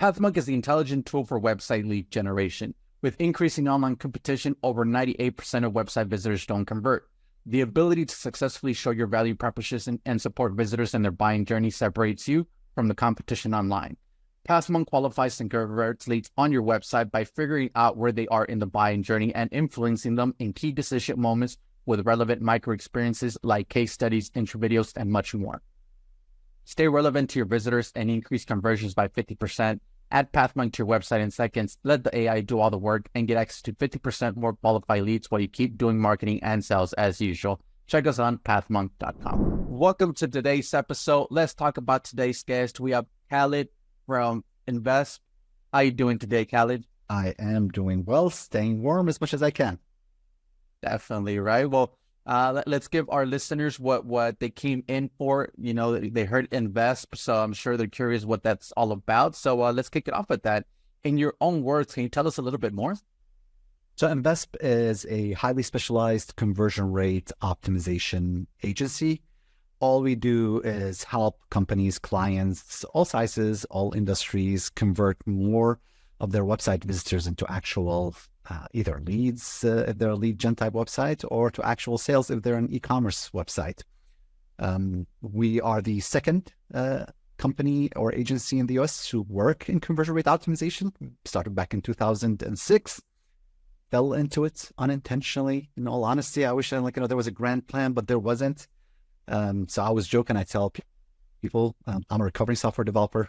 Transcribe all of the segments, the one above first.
Pathmonk is the intelligent tool for website lead generation. With increasing online competition, over 98% of website visitors don't convert. The ability to successfully show your value proposition and support visitors in their buying journey separates you from the competition online. Pathmonk qualifies and converts leads on your website by figuring out where they are in the buying journey and influencing them in key decision moments with relevant micro experiences like case studies, intro videos, and much more. Stay relevant to your visitors and increase conversions by 50%. Add Pathmonk to your website in seconds, let the AI do all the work, and get access to 50% more qualified leads while you keep doing marketing and sales as usual. Check us on pathmonk.com. Welcome to today's episode. Let's talk about today's guest. We have Khalid from Invesp. How you doing today, Khalid? I am doing well, staying warm as much as I can. Definitely, right? Well, let's give our listeners what they came in for. You know, they heard Invesp, so I'm sure they're curious what that's all about. So let's kick it off with that. In your own words, can you tell us a little bit more? So Invesp is a highly specialized conversion rate optimization agency. All we do is help companies, clients, all sizes, all industries convert more of their website visitors into actual either leads if they're a lead gen type website, or to actual sales if they're an e-commerce website. We are the second company or agency in the US to work in conversion rate optimization. Started back in 2006. Fell into it unintentionally. In all honesty, I wish there was a grand plan, but there wasn't. So I was joking. I tell people I'm a recovering software developer,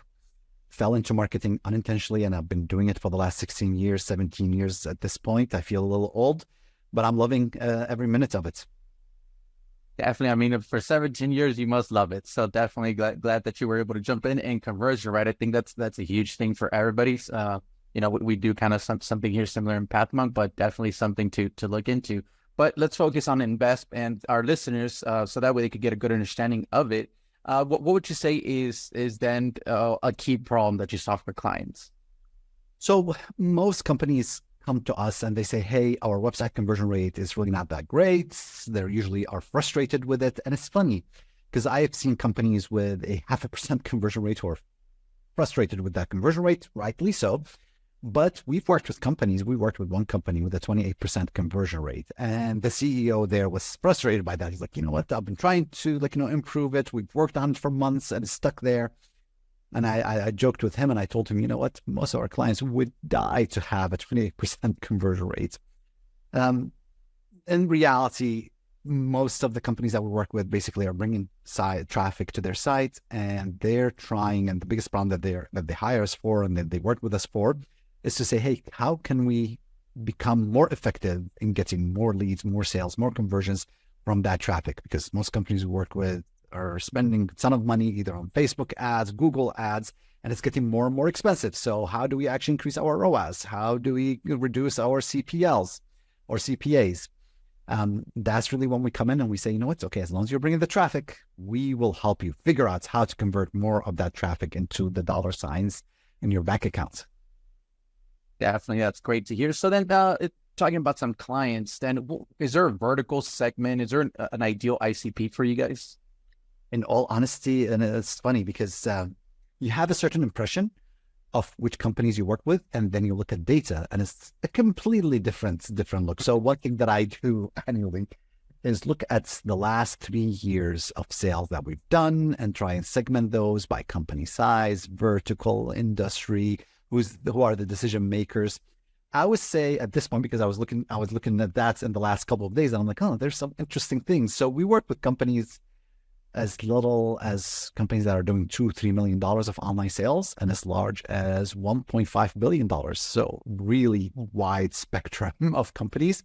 fell into marketing unintentionally, and I've been doing it for the last 16 years, 17 years at this point. I feel a little old, but I'm loving every minute of it. Definitely. I mean, for 17 years, you must love it. So definitely glad that you were able to jump in and conversion, right? I think that's a huge thing for everybody. We do kind of something here similar in Pathmonk, but definitely something to look into. But let's focus on Invesp and our listeners, so that way they could get a good understanding of it. What would you say is then a key problem that you solve for clients? So most companies come to us and they say, hey, our website conversion rate is really not that great. They usually are frustrated with it. And it's funny because I have seen companies with a 0.5% conversion rate who are frustrated with that conversion rate, rightly so. But we've worked with companies. We worked with one company with a 28% conversion rate, and the CEO there was frustrated by that. He's like, you know what? I've been trying to improve it. We've worked on it for months, and it's stuck there. And I joked with him, and I told him, you know what? Most of our clients would die to have a 28% conversion rate. In reality, most of the companies that we work with basically are bringing traffic to their site, and they're trying. And the biggest problem that they hire us for, and that they work with us for, is to say, hey, how can we become more effective in getting more leads, more sales, more conversions from that traffic? Because most companies we work with are spending a ton of money either on Facebook ads, Google ads, and it's getting more and more expensive. So how do we actually increase our ROAS? How do we reduce our CPLs or CPAs? That's really when we come in and we say, you know, it's okay. As long as you're bringing the traffic, we will help you figure out how to convert more of that traffic into the dollar signs in your bank accounts. Definitely. That's great to hear. So then talking about some clients, then is there a vertical segment? Is there an ideal ICP for you guys? In all honesty, and it's funny because you have a certain impression of which companies you work with, and then you look at data and it's a completely different look. So one thing that I do annually is look at the last 3 years of sales that we've done and try and segment those by company size, vertical, industry, who are the decision makers. I would say at this point, because I was looking at that in the last couple of days, and I'm like, oh, there's some interesting things. So we work with companies as little as companies that are doing $2-3 million of online sales, and as large as $1.5 billion. So really wide spectrum of companies.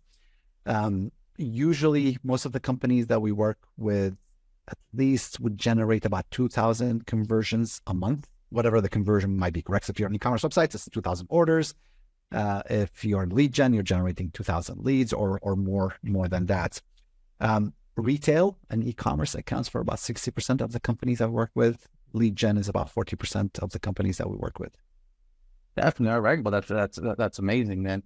Usually most of the companies that we work with at least would generate about 2,000 conversions a month. Whatever the conversion might be, correct? If you're an e-commerce website, it's 2,000 orders. If you're in lead gen, you're generating 2,000 leads or more than that. Retail and e-commerce accounts for about 60% of the companies I work with. Lead gen is about 40% of the companies that we work with. Definitely. All right. Well, that's amazing then.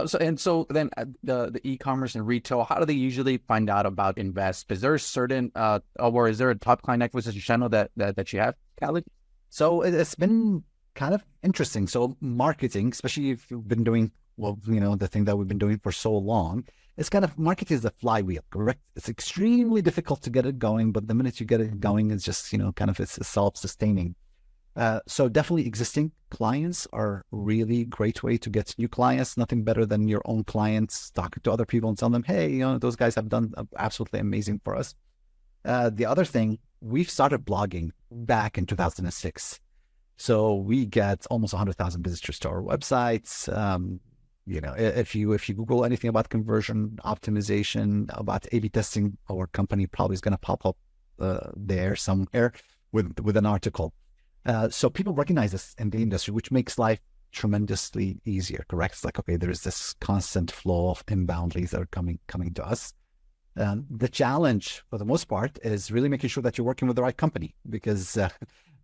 So then the e-commerce and retail, how do they usually find out about Invesp? Is there a certain or is there a top client acquisition channel that you have, Khalid? So it's been kind of interesting. So marketing, especially if you've been doing, well, the thing that we've been doing for so long, it's kind of marketing is a flywheel, correct? It's extremely difficult to get it going, but the minute you get it going, it's just, kind of it's self-sustaining. So definitely existing clients are really great way to get new clients. Nothing better than your own clients talking to other people and telling them, hey, those guys have done absolutely amazing for us. The other thing, we've started blogging back in 2006. So we get almost 100,000 visitors to our websites. If you Google anything about conversion optimization, about A/B testing, our company probably is going to pop up there somewhere with an article. So people recognize us in the industry, which makes life tremendously easier. Correct? It's like, okay, there's this constant flow of inbound leads that are coming to us. The challenge, for the most part, is really making sure that you're working with the right company, because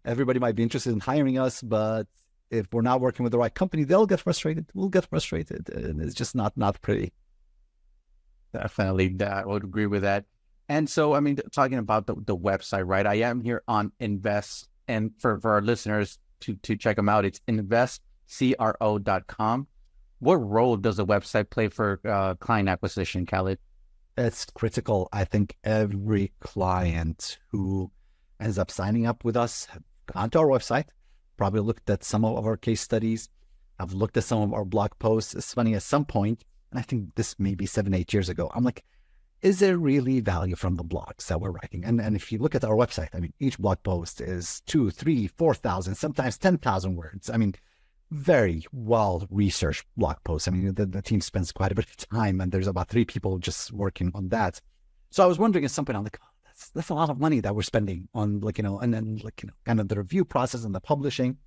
everybody might be interested in hiring us, but if we're not working with the right company, they'll get frustrated. We'll get frustrated, and it's just not pretty. Definitely, I would agree with that. And so, I mean, talking about the website, right? I am here on Invesp, and for our listeners to check them out, it's investcro.com. What role does the website play for client acquisition, Khalid? It's critical. I think every client who ends up signing up with us have gone to our website, probably looked at some of our case studies. I've looked at some of our blog posts. It's funny, at some point, and I think this may be 7-8 years ago, I'm like, is there really value from the blogs that we're writing? And if you look at our website, I mean, each blog post is 2, 3, 4,000, sometimes 10,000 words. I mean, very well-researched blog posts. I mean, the team spends quite a bit of time, and there's about 3 people just working on that. So I was wondering at some point, I'm like, that's a lot of money that we're spending on, and then kind of the review process and the publishing.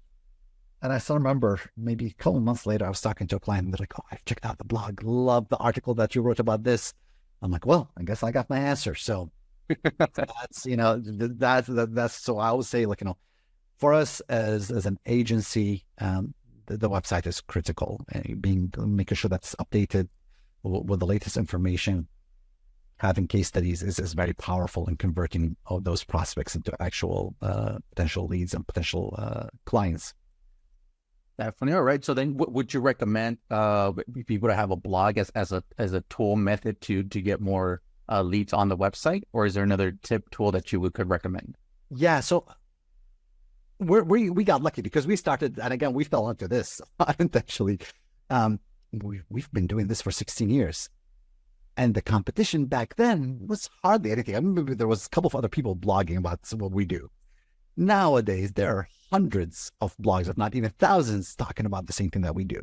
And I still remember maybe a couple of months later, I was talking to a client, and they're like, oh, I've checked out the blog, love the article that you wrote about this. I'm like, well, I guess I got my answer. So that's, that's, so I would say, for us as an agency, the website is critical, making sure that's updated with the latest information. Having case studies is very powerful in converting all those prospects into actual potential leads and potential clients. Definitely. All right. So then, what would you recommend people to have a blog as a tool method to get more leads on the website, or is there another tool that you could recommend? Yeah. So we got lucky because we started, and again, we fell into this unintentionally. We've been doing this for 16 years. And the competition back then was hardly anything. I remember there was a couple of other people blogging about what we do. Nowadays, there are hundreds of blogs, if not even thousands, talking about the same thing that we do.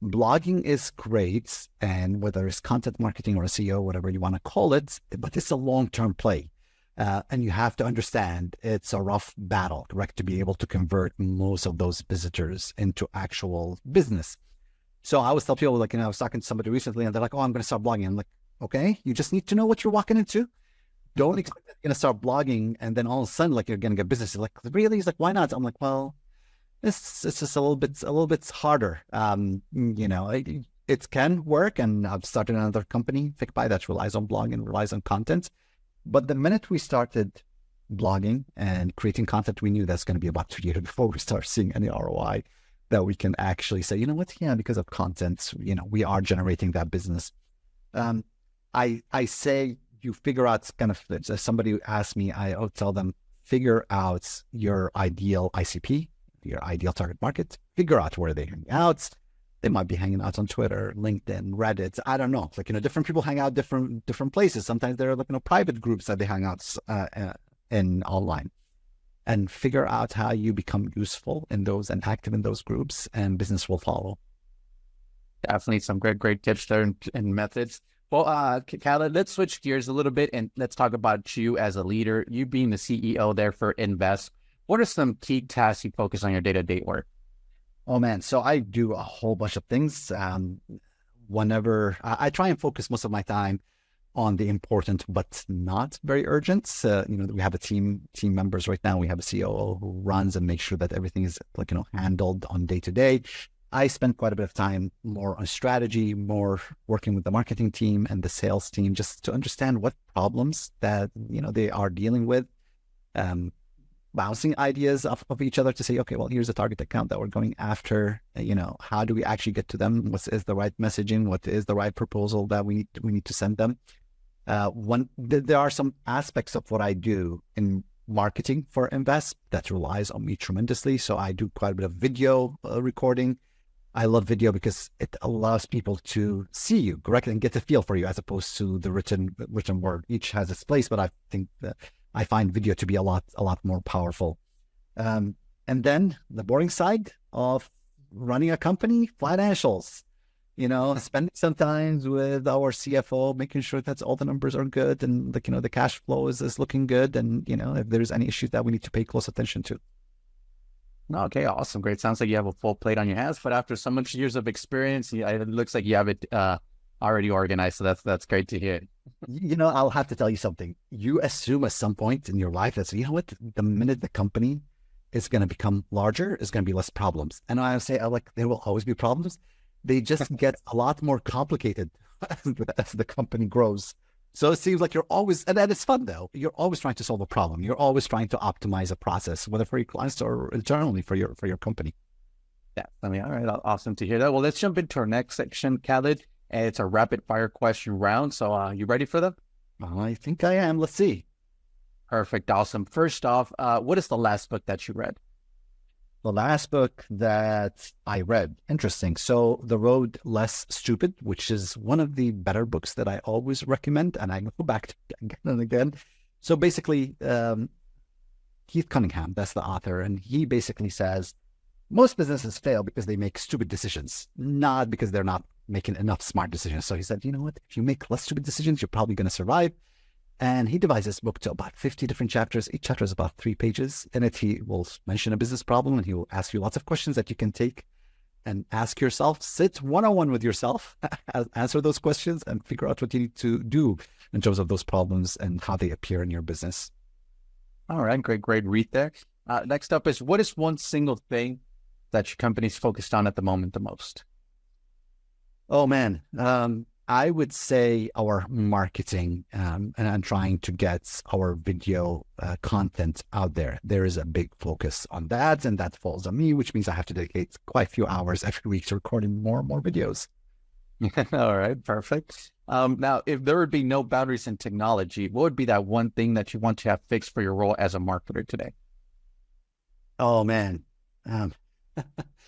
Blogging is great, and whether it's content marketing or SEO, whatever you want to call it, but it's a long-term play. And you have to understand it's a rough battle, correct, to be able to convert most of those visitors into actual business. So I always tell people, I was talking to somebody recently, and they're like, oh, I'm going to start blogging. I'm like, okay, you just need to know what you're walking into. Don't expect that you're going to start blogging, and then all of a sudden, you're going to get business. He's like, really? He's like, why not? I'm like, well, it's just a little bit harder. It can work, and I've started another company, FickBuy, that relies on blogging and relies on content. But the minute we started blogging and creating content, we knew that's going to be about 2 years before we start seeing any ROI. That we can actually say, you know what? Yeah, because of content, we are generating that business. I say you figure out kind of, if somebody asks me, I'll tell them, figure out your ideal ICP, your ideal target market, figure out where they hang out. They might be hanging out on Twitter, LinkedIn, Reddit. I don't know. Different people hang out different places. Sometimes there are private groups that they hang out in online. And figure out how you become useful in those and active in those groups, and business will follow. Definitely some great tips there and methods. Well, Khalid, let's switch gears a little bit and let's talk about you as a leader. You being the CEO there for Invesp. What are some key tasks you focus on your day-to-day work? Oh man, so I do a whole bunch of things. Whenever I try and focus most of my time on the important but not very urgent. We have a team members right now. We have a COO who runs and makes sure that everything is handled on day to day. I spend quite a bit of time more on strategy, more working with the marketing team and the sales team, just to understand what problems that they are dealing with. bouncing ideas off of each other to say, okay, well, here's a target account that we're going after. How do we actually get to them? What is the right messaging? What is the right proposal that we need to send them? There are some aspects of what I do in marketing for Invesp that relies on me tremendously. So I do quite a bit of video recording. I love video because it allows people to see you, correct, and get a feel for you as opposed to the written word. Each has its place, but I think that I find video to be a lot more powerful. And then the boring side of running a company, financials. Spending some time with our CFO, making sure that all the numbers are good and the cash flow is looking good, and if there's any issues that we need to pay close attention to. Okay, awesome. Great. Sounds like you have a full plate on your hands, but after so much years of experience, it looks like you have it already organized. So that's great to hear. I'll have to tell you something. You assume at some point in your life that, what, the minute the company is going to become larger, is going to be less problems. And I say, there will always be problems. They just get a lot more complicated as the company grows. So it seems like you're always, and it's fun though, you're always trying to solve a problem. You're always trying to optimize a process, whether for your clients or internally for your company. Yeah, all right, awesome to hear that. Well, let's jump into our next section, Khalid. And it's a rapid fire question round. So you ready for them? I think I am. Let's see. Perfect. Awesome. First off, what is the last book that you read? The last book that I read, interesting. So The Road Less Stupid, which is one of the better books that I always recommend, and I go back to it again and again. So basically, Keith Cunningham, that's the author, and he basically says, most businesses fail because they make stupid decisions, not because they're not making enough smart decisions. So he said, you know what, if you make less stupid decisions, you're probably going to survive. And he divides this book to about 50 different chapters. Each chapter is about 3 pages. In it, he will mention a business problem and he will ask you lots of questions that you can take and ask yourself, sit one-on-one with yourself, answer those questions and figure out what you need to do in terms of those problems and how they appear in your business. All right, great read there. Next up is, what is one single thing that your company's focused on at the moment the most? Oh, man. I would say our marketing and I'm trying to get our video content out there. There is a big focus on that, and that falls on me, which means I have to dedicate quite a few hours every week to recording more and more videos. All right, perfect. Now, if there would be no boundaries in technology, what would be that one thing that you want to have fixed for your role as a marketer today? Oh, man.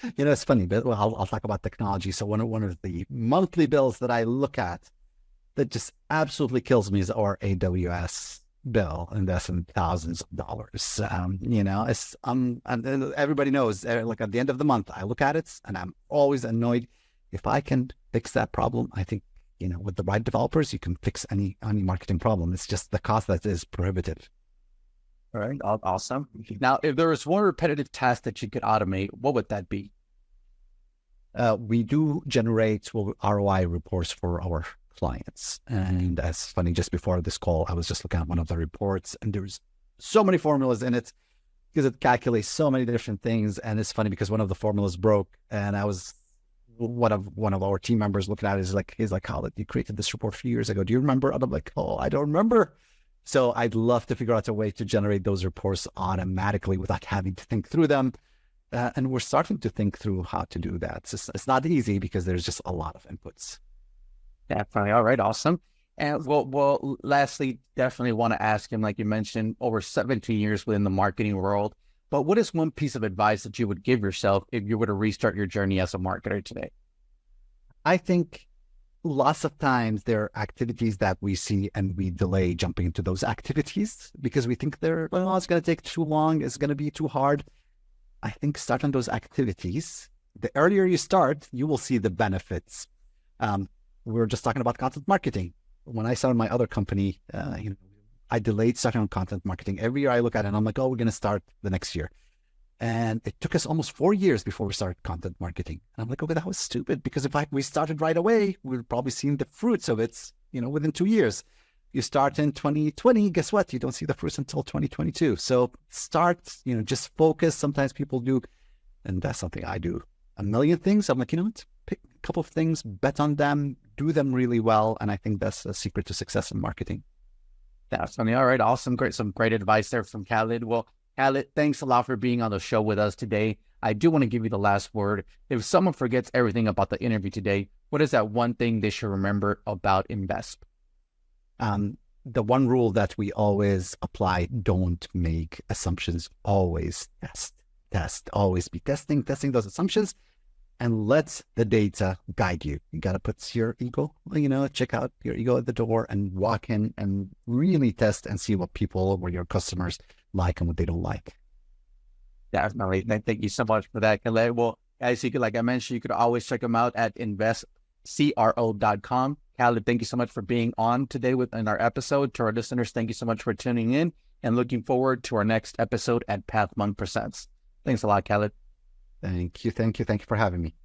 It's funny, but I'll talk about technology. So one of the monthly bills that I look at that just absolutely kills me is our AWS bill, and that's in thousands of dollars. And everybody knows, like at the end of the month, I look at it and I'm always annoyed. If I can fix that problem, I think, with the right developers, you can fix any marketing problem. It's just the cost that is prohibitive. All right, awesome. Now, if there was one repetitive task that you could automate, what would that be? We do generate ROI reports for our clients. And that's funny, just before this call, I was just looking at one of the reports and there's so many formulas in it because it calculates so many different things. And it's funny because one of the formulas broke and I was one of our team members looking at it, he's like, Khalid, you created this report a few years ago. Do you remember? And I'm like, oh, I don't remember. So I'd love to figure out a way to generate those reports automatically without having to think through them. And we're starting to think through how to do that. It's not easy because there's just a lot of inputs. Definitely. All right. Awesome. And well, lastly, definitely want to ask him, like you mentioned, over 17 years within the marketing world. But what is one piece of advice that you would give yourself if you were to restart your journey as a marketer today? I think lots of times there are activities that we see and we delay jumping into those activities because we think it's going to take too long. It's going to be too hard. I think start on those activities. The earlier you start, you will see the benefits. We were just talking about content marketing. When I started my other company, I delayed starting on content marketing. Every year I look at it and I'm like, oh, we're going to start the next year. And it took us almost 4 years before we started content marketing. And I'm like, okay, that was stupid because if we started right away, we'd probably seen the fruits of it, within 2 years. You start in 2020, guess what? You don't see the fruits until 2022. So start, just focus. Sometimes people do, and that's something I do, a million things. I'm like, what? Pick a couple of things, bet on them, do them really well. And I think that's a secret to success in marketing. That's funny. All right. Awesome. Great. Some great advice there from Khalid. Well, Khalid, thanks a lot for being on the show with us today. I do want to give you the last word. If someone forgets everything about the interview today, what is that one thing they should remember about Invesp? The one rule that we always apply, don't make assumptions. Always test, always be testing those assumptions, and let the data guide you. You got to put your ego, check out your ego at the door and walk in and really test and see what people or your customers like and what they don't like. Definitely. Thank you so much for that, Khalid. Well, guys, like I mentioned, you could always check them out at investcro.com. Khalid, thank you so much for being on today in our episode. To our listeners, thank you so much for tuning in and looking forward to our next episode at PathMonk Presents. Thanks a lot, Khalid. Thank you for having me.